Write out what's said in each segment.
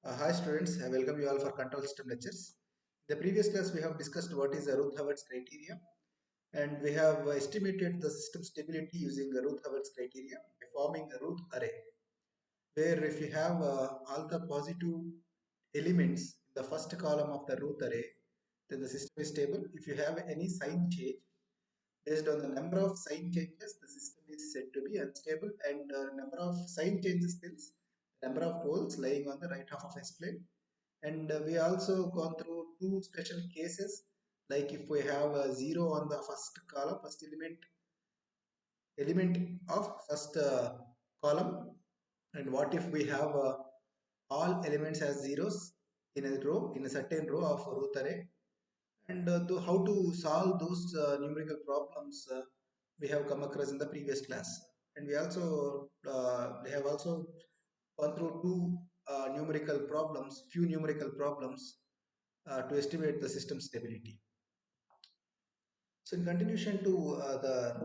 Hi students, I welcome you all for control system lectures. In the previous class we have discussed what is the Routh-Hurwitz criteria and we have estimated the system stability using the Routh-Hurwitz criteria by forming a Routh array where if you have all the positive elements in the first column of the Routh array then the system is stable. If you have any sign change based on the number of sign changes the system is said to be unstable and number of sign changes means number of poles lying on the right half of S plane and we also gone through two special cases like if we have a zero on the first column first element of first column and what if we have all elements as zeros in a row in a certain row of Routh array and how to solve those numerical problems we have come across in the previous class and we have also gone through two numerical problems few numerical problems to estimate the system stability. So in continuation to the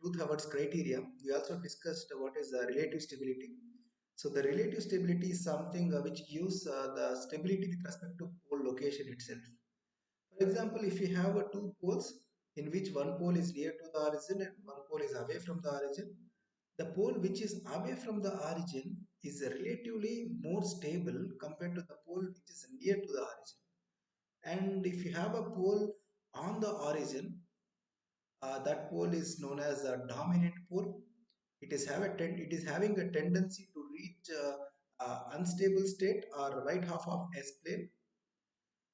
Routh-Hurwitz criteria, we also discussed what is relative stability. So the relative stability is something which gives the stability with respect to pole location itself. For example, if you have two poles in which one pole is near to the origin and one pole is away from the origin, the pole which is away from the origin is relatively more stable compared to the pole which is near to the origin. And if you have a pole on the origin, that pole is known as a dominant pole. It is having a tendency to reach unstable state or right half of S plane,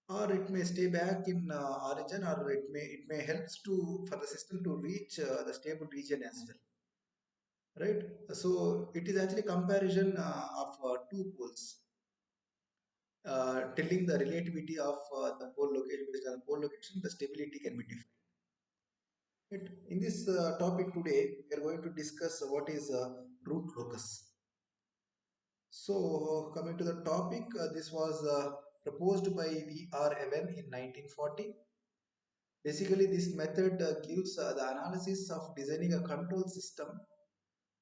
or it may stay back in origin, or it may helps to for the system to reach the stable region as well, right? So it is actually comparison of two poles, telling the relativity of the pole location. Based on the pole location, the stability can be defined. In this topic today, we are going to discuss what is root locus. So, coming to the topic, this was proposed by V.R. Evan in 1940. Basically, this method gives the analysis of designing a control system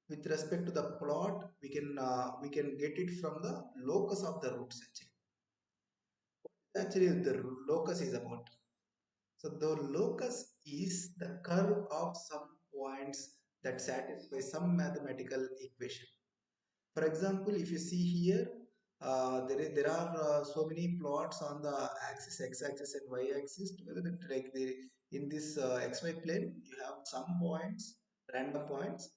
with respect to the plot. We can get it from the locus of the roots. Actually, the locus is about. So the locus is the curve of some points that satisfy some mathematical equation. For example, if you see here, there are so many plots on the axis, x-axis and y-axis together. That like in this xy plane, you have some points, random points.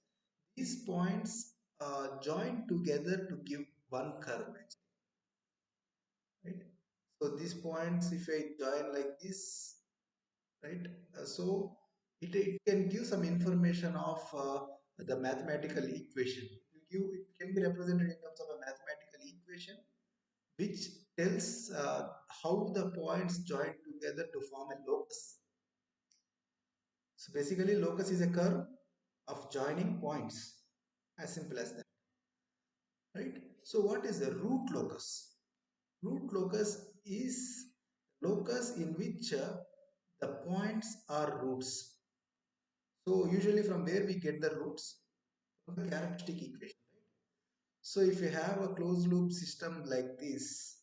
These points join together to give one curve, right? So these points, if I join like this, right? So it can give some information of the mathematical equation. It can be represented in terms of a mathematical equation which tells how the points join together to form a locus. So basically locus is a curve of joining points, as simple as that, right? So what is the root locus? Root locus is locus in which the points are roots. So usually from where we get the roots? From the characteristic equation, right? So if you have a closed loop system like this,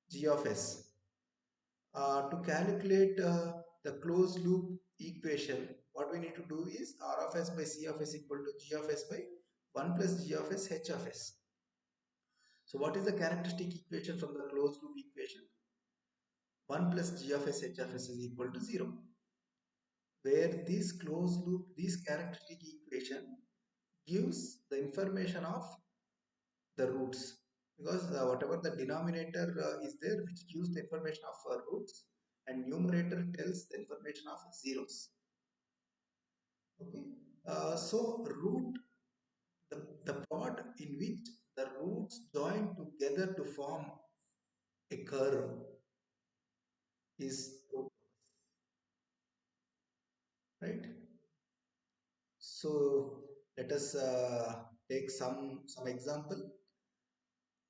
G of S, to calculate the closed loop equation, what we need to do is R of S by C of S equal to G of S by 1 plus G of S H of S. So what is the characteristic equation from the closed loop equation? 1 plus G of S H of S is equal to 0. Where this closed loop, this characteristic equation gives the information of the roots, because whatever the denominator is there which gives the information of roots and numerator tells the information of zeros. Okay, so root, the plot in which the roots join together to form a curve is root, right? So let us take some example.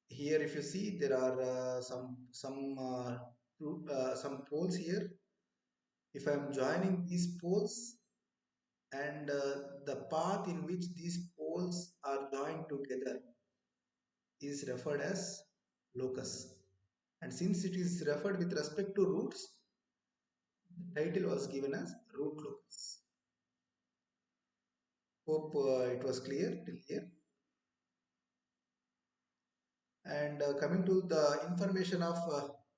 Here if you see there are some poles here. If I am joining these poles and the path in which these poles are joined together is referred as locus. And since it is referred with respect to roots, the title was given as root locus. Hope it was clear till here. And coming to the information of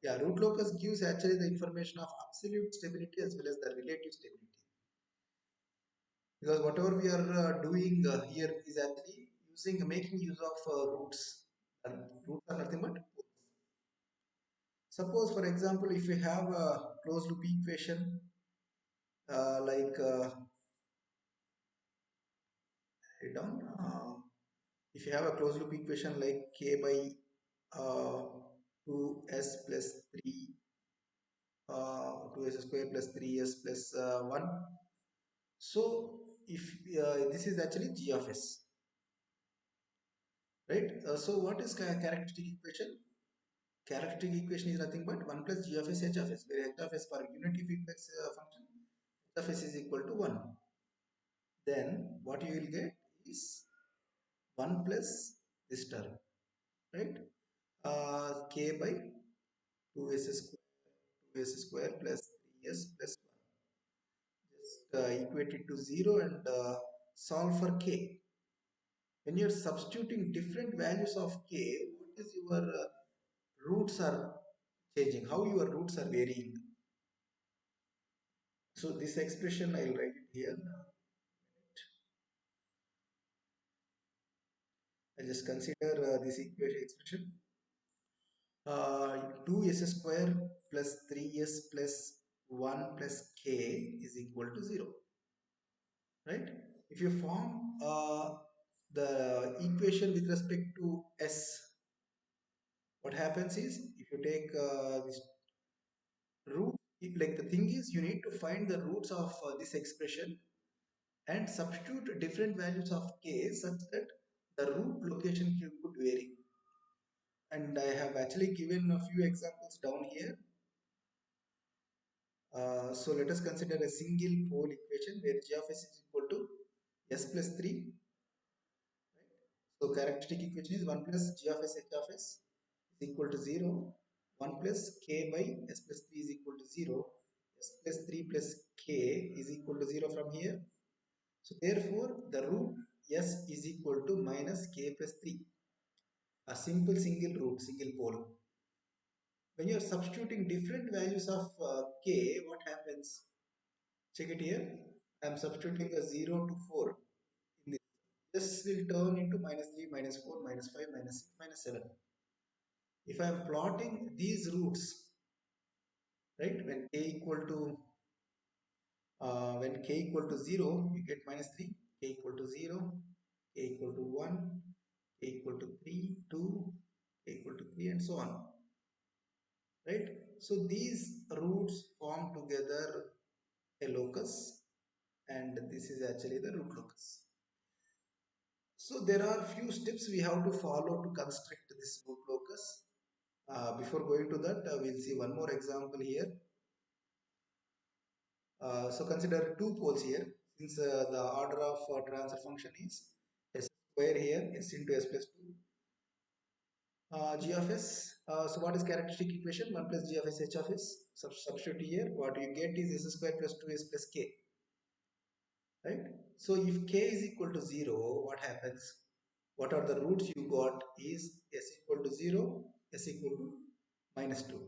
yeah, root locus gives actually the information of absolute stability as well as the relative stability. Because whatever we are doing here is actually using making use of roots. And roots are nothing but poles. Suppose, for example, if we have a closed loop equation like write down. If you have a closed loop equation like k by uh, 2s plus 3 2s square plus 3s plus 1. So if this is actually g of s, right? So what is characteristic equation? Characteristic equation is nothing but 1 plus g of s h of s, where h of s for unity feedback function, h of s is equal to 1. Then what you will get is 1 plus this term, right? K by 2s square 2s square plus 3s plus 1. Just equate it to 0 and solve for k. When you're substituting different values of k, what is your roots are changing, how your roots are varying. So this expression I'll write it here. I just consider this equation expression. 2s square plus 3s plus 1 plus k is equal to 0, right? If you form the equation with respect to s, what happens is if you take this root, like the thing is you need to find the roots of this expression and substitute different values of k such that the root location could vary. And I have actually given a few examples down here. So let us consider a single pole equation where g of s is equal to s plus 3. So characteristic equation is 1 plus g of s h of s is equal to 0. 1 plus k by s plus 3 is equal to 0. S plus 3 plus k is equal to 0 from here. So therefore the root s is equal to minus k plus 3. A simple single root, single pole. When you are substituting different values of k, what happens? Check it here. I am substituting a 0 to 4 in this. This will turn into minus 3, minus 4, minus 5, minus 6, minus 7. If I am plotting these roots, right, when k equal to 0, you get minus 3, k equal to 0, k equal to 1, k equal to 3, 2, k equal to 3, and so on, right? So these roots form together a locus, and this is actually the root locus. So there are few steps we have to follow to construct this root locus. Before going to that, we'll see one more example here. So consider two poles here. Since the order of transfer function is s square here, s into s plus 2, g of s. So what is characteristic equation? 1 plus g of s h of s. Substitute here. What you get is s square plus 2s plus k. Right? So if k is equal to 0, what happens? What are the roots you got is s equal to 0, s equal to minus 2.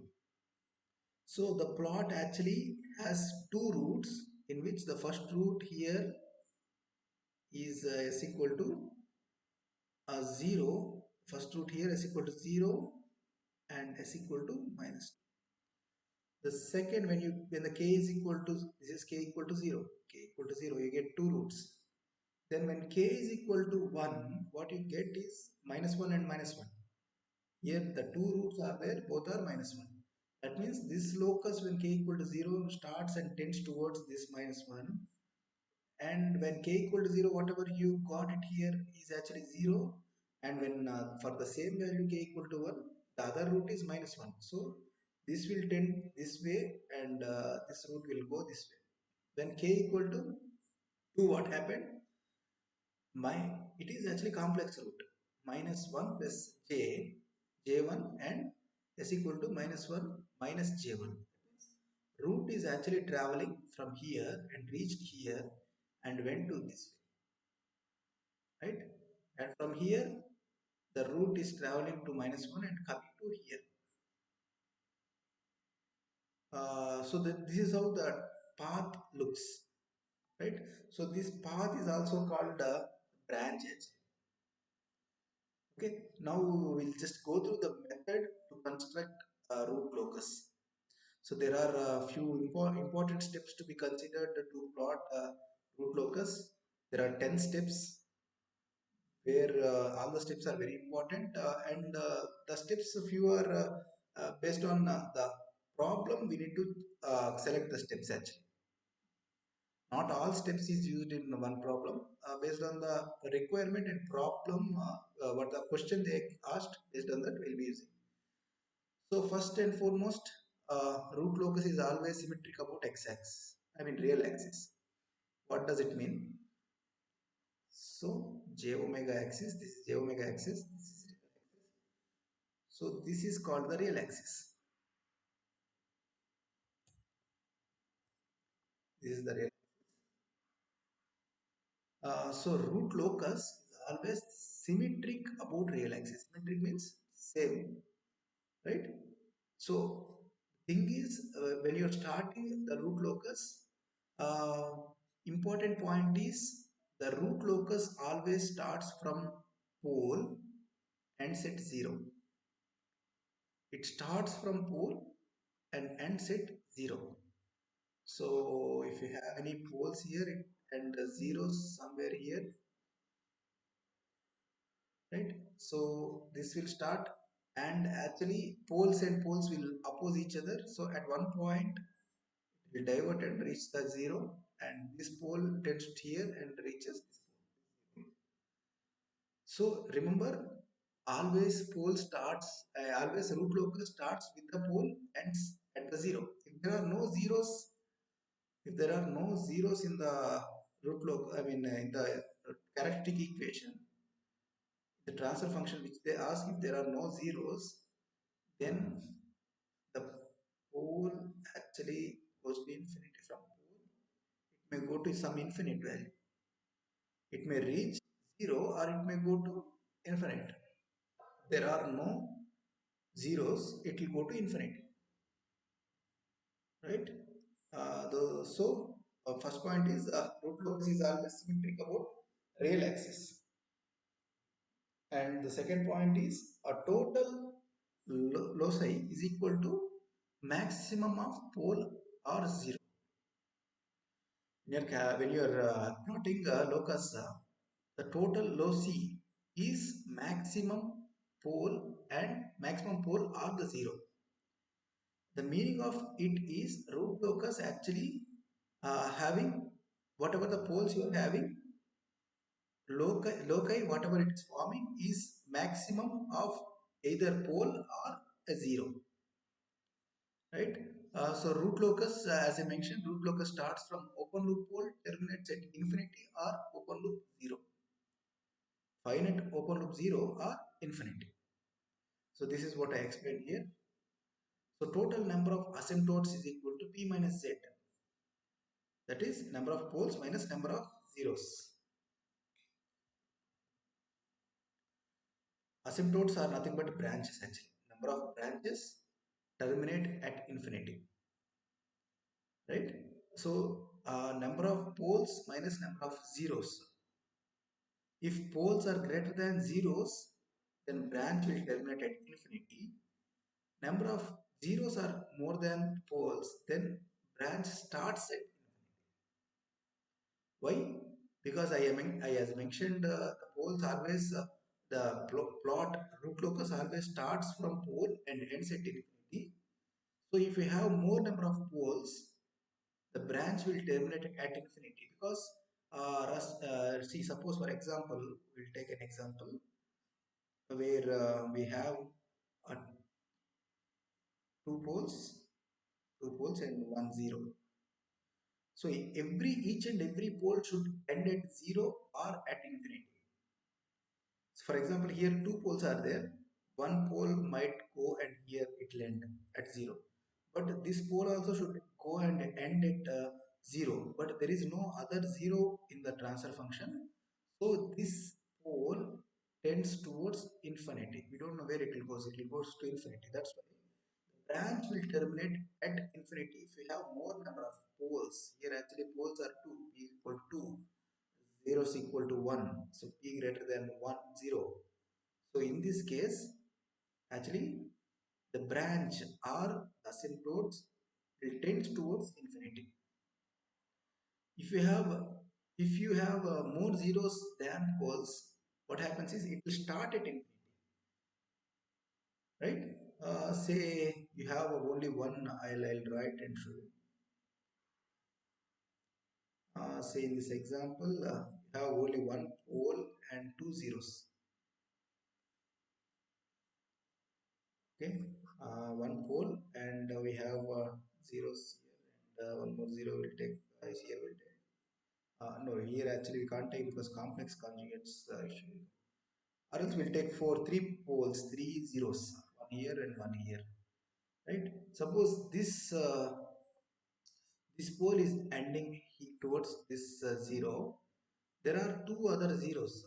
So the plot actually has two roots, in which the first root here is s equal to 0. First root here is equal to 0 and s equal to minus 2. The second, when the k is equal to, this is k equal to 0, k equal to 0, you get two roots. Then when k is equal to 1, what you get is minus 1 and minus 1. Here the two roots are there, both are minus 1. That means this locus when k equal to 0 starts and tends towards this minus 1. And when k equal to 0, whatever you got it here is actually 0. And when for the same value k equal to 1, the other root is minus 1. So this will tend this way and this root will go this way. When k equal to 2, what happened? It is actually complex root. Minus 1 plus j, j1 and s equal to minus 1 minus j1. Root is actually traveling from here and reached here and went to this way, right? And from here, the root is traveling to minus 1 and coming to here. So this is how the path looks, right? So this path is also called branches. Okay, now we'll just go through the method to construct root locus. So there are a few important steps to be considered to plot root locus. There are 10 steps where all the steps are very important, and the steps few are based on the problem. We need to select the steps actually. Not all steps is used in one problem. Based on the requirement and problem, what the question they asked, based on that we'll be using. So first and foremost, root locus is always symmetric about x-axis. I mean real axis. What does it mean? So j omega axis, this is j omega axis, this is real axis. So this is called the real axis. This is the real. So root locus is always symmetric about real axis. Symmetric means same, right? So thing is, when you're starting the root locus, uh, important point is the root locus always starts from pole and set 0. It starts from pole and ends at 0. So if you have any poles here and zeros somewhere here, right? So this will start, and actually poles and poles will oppose each other. So at one point it will divert and reach the 0, and this pole tends to here and reaches this pole. So remember, always pole starts, always root locus starts with the pole and at the 0. If there are no zeros, if there are no zeros in the root locus, I mean in the characteristic equation, the transfer function which they ask, if there are no zeros, then the pole actually goes to infinity. From pole, it may go to some infinite value. It may reach 0 or it may go to infinite. There are no zeros, it will go to infinity, right? First point is root locus is always symmetric about real axis. And the second point is a total loci is equal to maximum of pole or 0. When you are plotting a locus, the total loci is maximum pole and maximum pole or the 0. The meaning of it is root locus actually having whatever the poles you are having, loci whatever it is forming is maximum of either pole or a 0, right? So root locus, as I mentioned, root locus starts from open loop pole, terminates at infinity or open loop 0, finite open loop 0 or infinity. So this is what I explained here. So total number of asymptotes is equal to p minus z, that is number of poles minus number of zeros. Asymptotes are nothing but branches actually. Number of branches terminate at infinity, right? So number of poles minus number of zeros. If poles are greater than zeros, then branch will terminate at infinity. Number of zeros are more than poles, then branch starts at infinity. Why? Because I as mentioned, the poles always the plot root locus always starts from pole and ends at infinity. So if you have more number of poles, the branch will terminate at infinity, because see, suppose for example, we'll take an example where we have uh, two poles, and one zero. So each and every pole should end at 0 or at infinity. So for example, here two poles are there. One pole might go and here it will end at 0. But this pole also should go and end at 0. But there is no other 0 in the transfer function. So this pole tends towards infinity. We don't know where it will go. It will go to infinity. That's why the branch will terminate at infinity if we have more number of poles. Here actually poles are 2, p equal to 2, 0 is equal to 1. So p greater than 1, 0. So in this case, actually the branch or the asymptotes will tend towards infinity. If you have more zeros than poles, what happens is it will start at infinity, right? Say you have only one. I'll write and show you. Say in this example, you have only one pole and two zeros. Okay, one pole and we have zeros here, and one more zero will take here will take. No, here actually we can't take because complex conjugates issue. Or else we'll take for three poles, three zeros, one here and one here, right? Suppose this pole is ending towards this zero. There are two other zeros,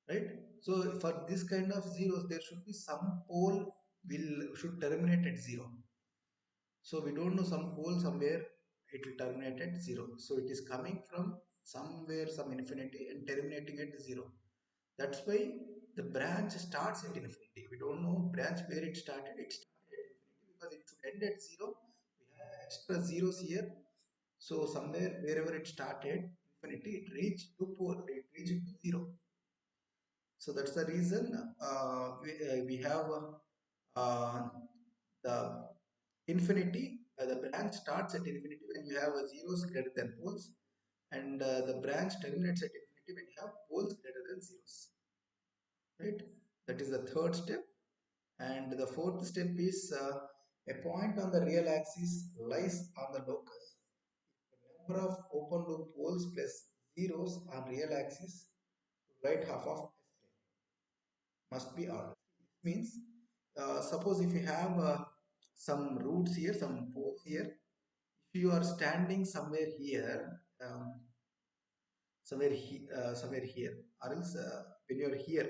right? So for this kind of zeros, there should be some pole will should terminate at zero. So we don't know some pole somewhere it will terminate at zero. So it is coming from somewhere some infinity and terminating at zero. That's why the branch starts at infinity. We don't know branch where it started. It started at infinity because it should end at zero. We have extra zeros here. So somewhere wherever it started, infinity, it reached to pole. It reached to zero. So that's the reason we have uh, the infinity. The branch starts at infinity when you have a zeros greater than poles, and the branch terminates at infinity when you have poles greater than zeros. Right? That is the third step. And the fourth step is a point on the real axis lies on the locus. The number of open loop poles plus zeros on real axis, right half of must be odd. Means, suppose if you have some roots here, some poles here, if you are standing somewhere here, somewhere here, or else when you are here,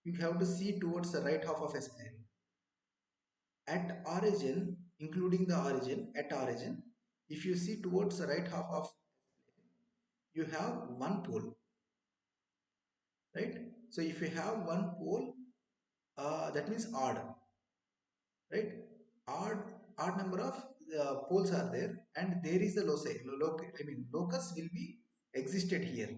you have to see towards the right half of a plane. At origin, including the origin, at origin, if you see towards the right half of you have one pole, right? So if you have one pole, that means odd, right? Odd odd number of poles are there, and there is the loci. I mean locus will be existed here.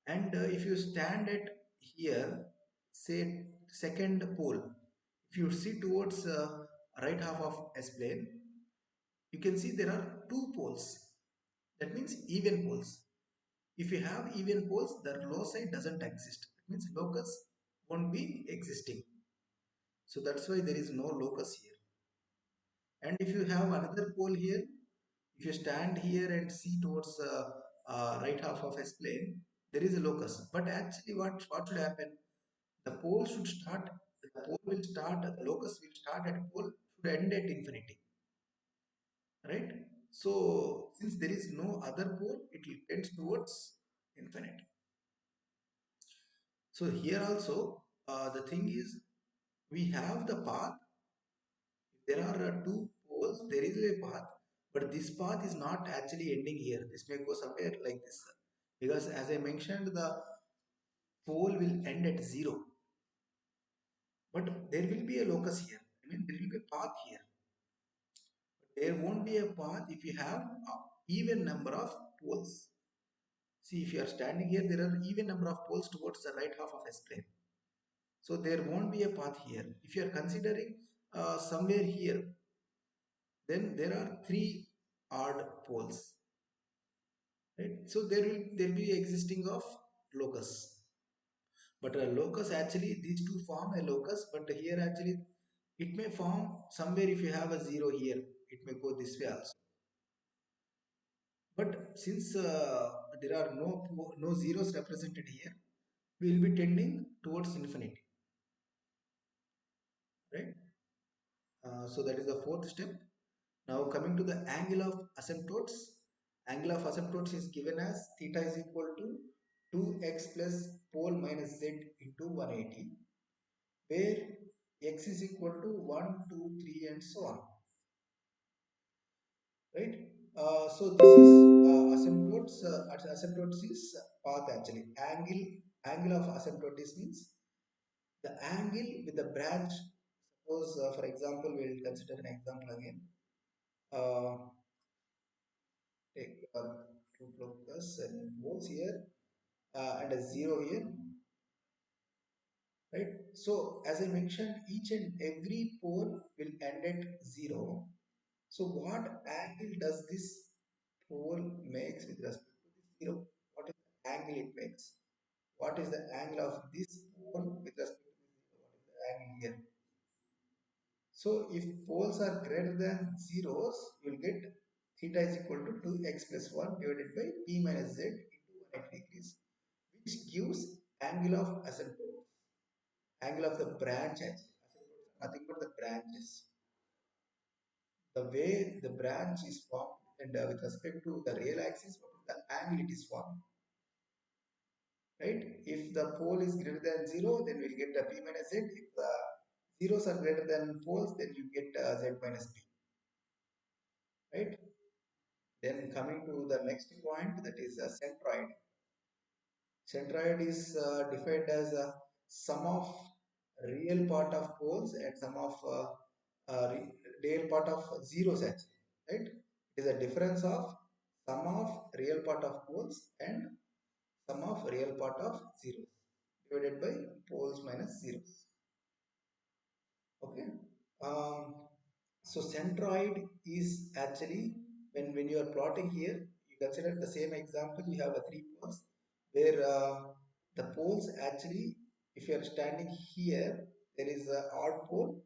And if you stand at here, say second pole, if you see towards right half of S plane, you can see there are two poles. That means even poles. If you have even poles, the loci doesn't exist. It means locus won't be existing. So that's why there is no locus here. And if you have another pole here, if you stand here and see towards right half of S plane, there is a locus. But actually, what should happen? The pole should start. The pole will start. The locus will start at pole should end at infinity, right? So since there is no other pole, it will tend towards infinity. So here also, the thing is, we have the path. If there are two poles, there is a path, but this path is not actually ending here. This may go somewhere like this, because as I mentioned, the pole will end at zero, but there will be a locus here. I mean, there will be a path here. There won't be a path if you have even number of poles. See, if you are standing here, there are even number of poles towards the right half of S plane. So there won't be a path here. If you are considering somewhere here, then there are three odd poles, right? So there will be existing of locus. But a locus actually these two form a locus, but here actually it may form somewhere if you have a zero here, it may go this way also. But since there are no zeros represented here, we will be tending towards infinity. right? So that is the fourth step. Now coming to the angle of asymptotes. Angle of asymptotes is given as theta is equal to 2x plus pole minus z into 180, where x is equal to 1, 2, 3, and so on, right? So this is asymptotes. Asymptotes is path actually. Angle of asymptotes means the angle with the branch. Suppose, for example, we'll consider an example again. Uh, Take two locus and poles here and a zero here, right? So as I mentioned, each and every pole will end at zero. So what angle does this pole makes with respect to this zero? What is the angle it makes? What is the angle of this pole with respect to this zero? What is the angle here? So if poles are greater than zeros, you will get theta is equal to 2x plus 1 divided by p minus z into 180 degrees, which gives angle of asymptote, angle of the branch actually. Asymptotes are nothing but the branches. The way the branch is formed and with respect to the real axis, what is the angle it is formed, right? If the pole is greater than 0, then we'll get p minus z. If the zeros are greater than poles, then you get z minus p, right? Then coming to the next point, that is a centroid. Centroid is defined as a sum of real part of poles and sum of real part of zeros actually, right? It is a difference of sum of real part of poles and sum of real part of zeros divided by poles minus zeros. Okay. Um, so centroid is actually when you are plotting here, you consider the same example. You have a three poles where the poles actually, if you are standing here, there is a odd pole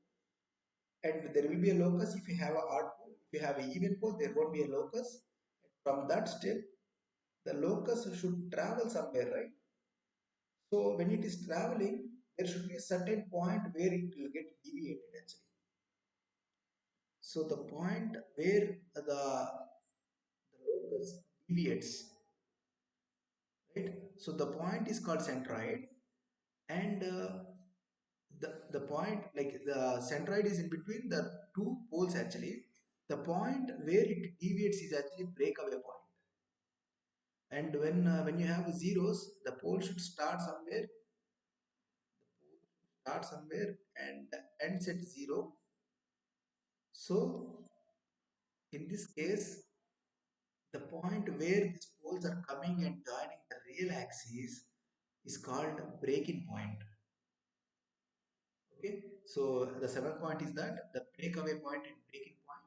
and there will be a locus. If you have a odd pole, if you have an even pole, there won't be a locus. From that step, the locus should travel somewhere, right? So when it is traveling, there should be a certain point where it will get deviated actually. So the point where the locus deviates, right? So the point is called centroid, and the point like the centroid is in between the two poles actually. The point where it deviates is actually breakaway point. And when you have zeros, the pole should start somewhere and ends at zero. So in this case, the point where these poles are coming and joining the real axis is called breaking point. Okay, so the seventh point is that the breakaway point and breaking point.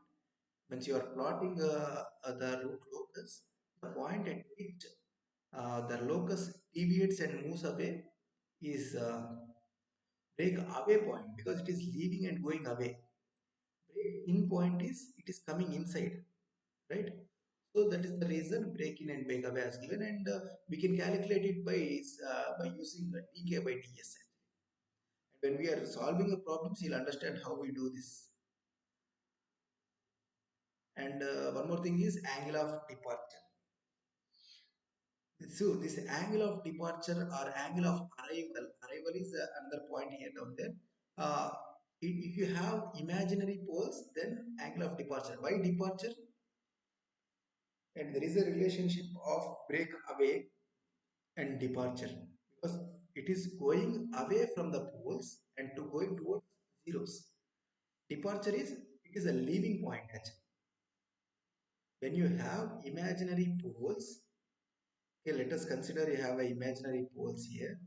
Once you are plotting the root locus, the point at which the locus deviates and moves away is break away point because it is leaving and going away. Break in point is it is coming inside, right? So that is the reason break in and break away is given, and we can calculate it by using dk by ds. And when we are solving a problem, you'll understand how we do this. And one more thing is angle of departure. So this angle of departure or angle of arrival is another point here down there. Uh, if you have imaginary poles, then angle of departure. Why departure? And there is a relationship of break away and departure because it is going away from the poles and to going towards zeros. Departure is it is a leaving point actually. When you have imaginary poles, okay, let us consider you have a imaginary poles here.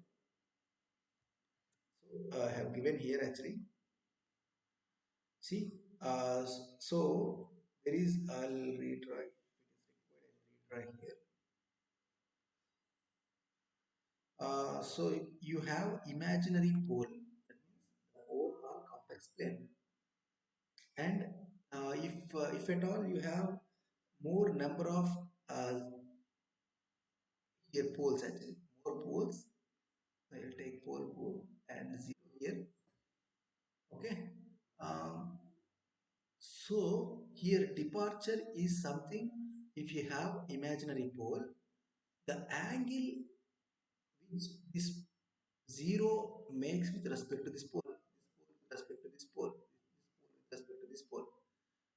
So I have given here actually. See, so there is. I'll retry. It is required. I'll retry here. So you have imaginary pole. That means the pole are complex plane. And if at all you have more number of uh, here poles actually more poles, I'll take pole and zero here. Okay. Um, so here departure is something, if you have imaginary pole, the angle which this zero makes with respect to this pole with respect to this pole, this pole with respect to this pole,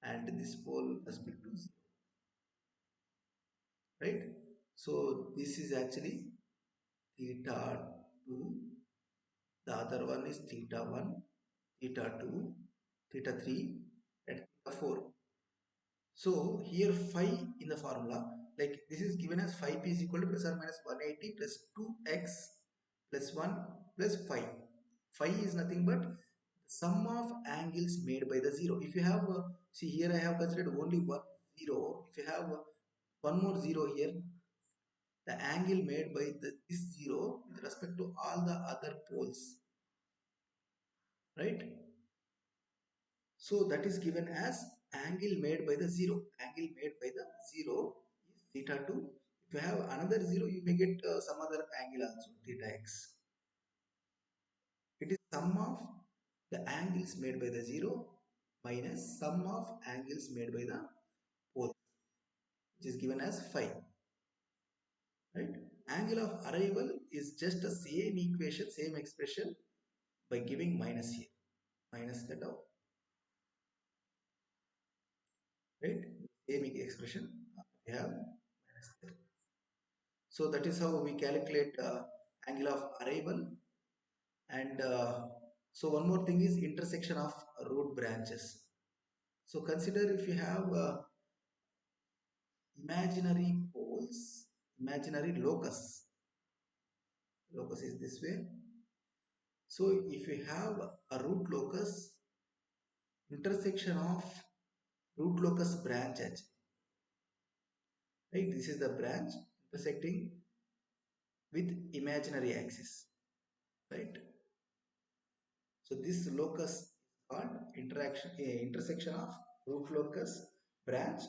and this pole with respect to zero, right? So this is actually theta 2, the other one is theta 1, theta 2, theta 3, and theta 4. So here phi in the formula, like this is given as phi p is equal to plus or minus 180 plus 2x plus 1 plus phi. Phi is nothing but the sum of angles made by the zero. If you have, see here I have considered only one zero. If you have one more zero here, the angle made by this zero with respect to all the other poles, right? So that is given as angle made by the zero. Angle made by the zero is theta 2. If you have another zero, you may get some other angle also, theta x. It is sum of the angles made by the zero minus sum of angles made by the pole, which is given as phi. Right? Angle of arrival is just the same equation, same expression by giving minus here, minus the tau, right? Same expression we have minus that. So that is how we calculate angle of arrival. And so one more thing is intersection of root branches. So consider if you have imaginary poles, imaginary locus. Locus is this way. So if you have a root locus, intersection of root locus branch actually, right? This is the branch intersecting with imaginary axis, right? So this locus is called intersection of root locus branch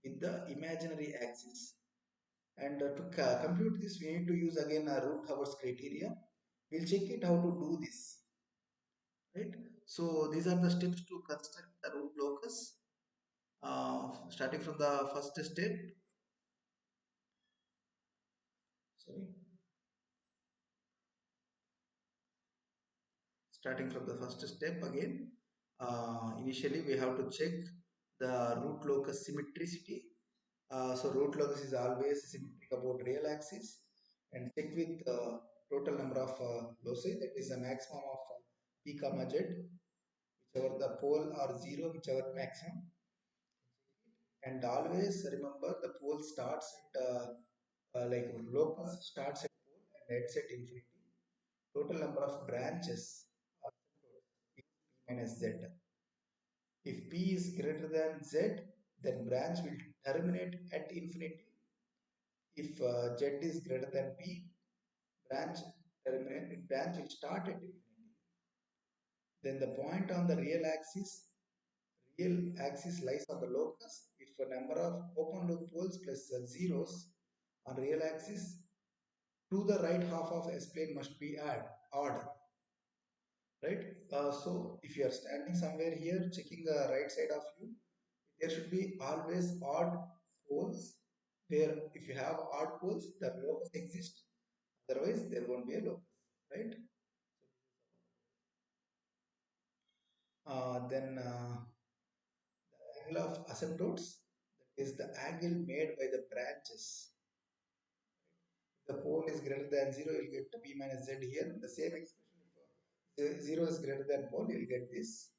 with the imaginary axis. And to compute this, we need to use again a root Howard's criteria. We'll check it how to do this, right? So these are the steps to construct the root locus. Starting from the first step, sorry, starting from the first step again, initially we have to check the root locus symmetricity. So root locus is always symmetric about real axis, and check with total number of loci, that is the maximum of p comma z, whichever the pole or zero, whichever maximum. And always remember the pole starts at like locus starts at pole and ends at infinity. Total number of branches are p minus z. If p is greater than z, then branch will terminate at infinity. If z is greater than p, branch will start at infinity. Then the point on the real axis lies on the locus. If a number of open loop poles plus zeros on real axis, to the right half of S plane must be odd, right? So if you are standing somewhere here checking the right side of you, there should be always odd poles. Where if you have odd poles, the locus exists. Otherwise, there won't be a locus, right? Then the angle of asymptotes, that is the angle made by the branches. If the pole is greater than 0, you'll get p minus z here. The same expression, if 0 is greater than pole, you'll get this.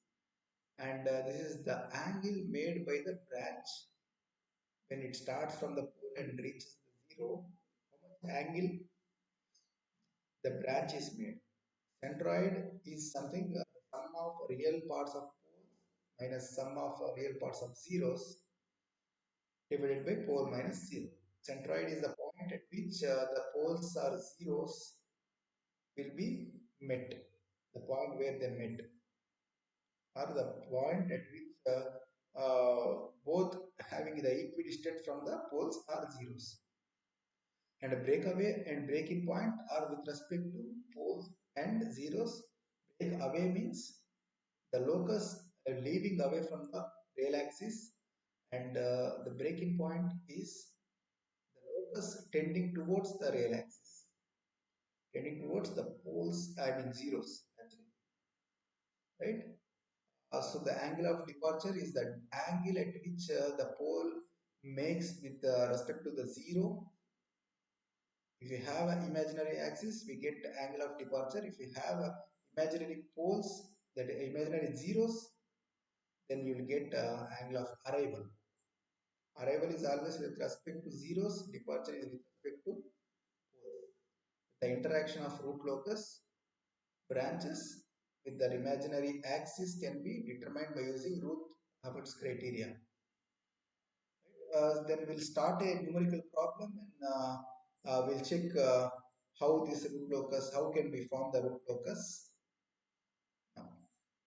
And this is the angle made by the branch when it starts from the pole and reaches the 0. How much angle the branch is made. Centroid is something sum of real parts of poles minus sum of real parts of zeros divided by pole minus 0. Centroid is the point at which the poles are zeros will be met. The point where they met, or the point at which both having the equidistant from the poles are zeros. And a breakaway and breaking point are with respect to poles and zeros. Break away means the locus leaving away from the rail axis, and the breaking point is the locus tending towards the rail axis, tending towards the poles, I mean zeros actually, right? So the angle of departure is the angle at which the pole makes with respect to the zero. If you have an imaginary axis, we get the angle of departure. If you have imaginary poles, that imaginary zeros, then you will get angle of arrival. Arrival is always with respect to zeros, departure is with respect to poles. The interaction of root locus branches with the imaginary axis can be determined by using Root-Hurwitz criteria. Then we'll start a numerical problem, and we'll check how this root locus, how can we form the root locus.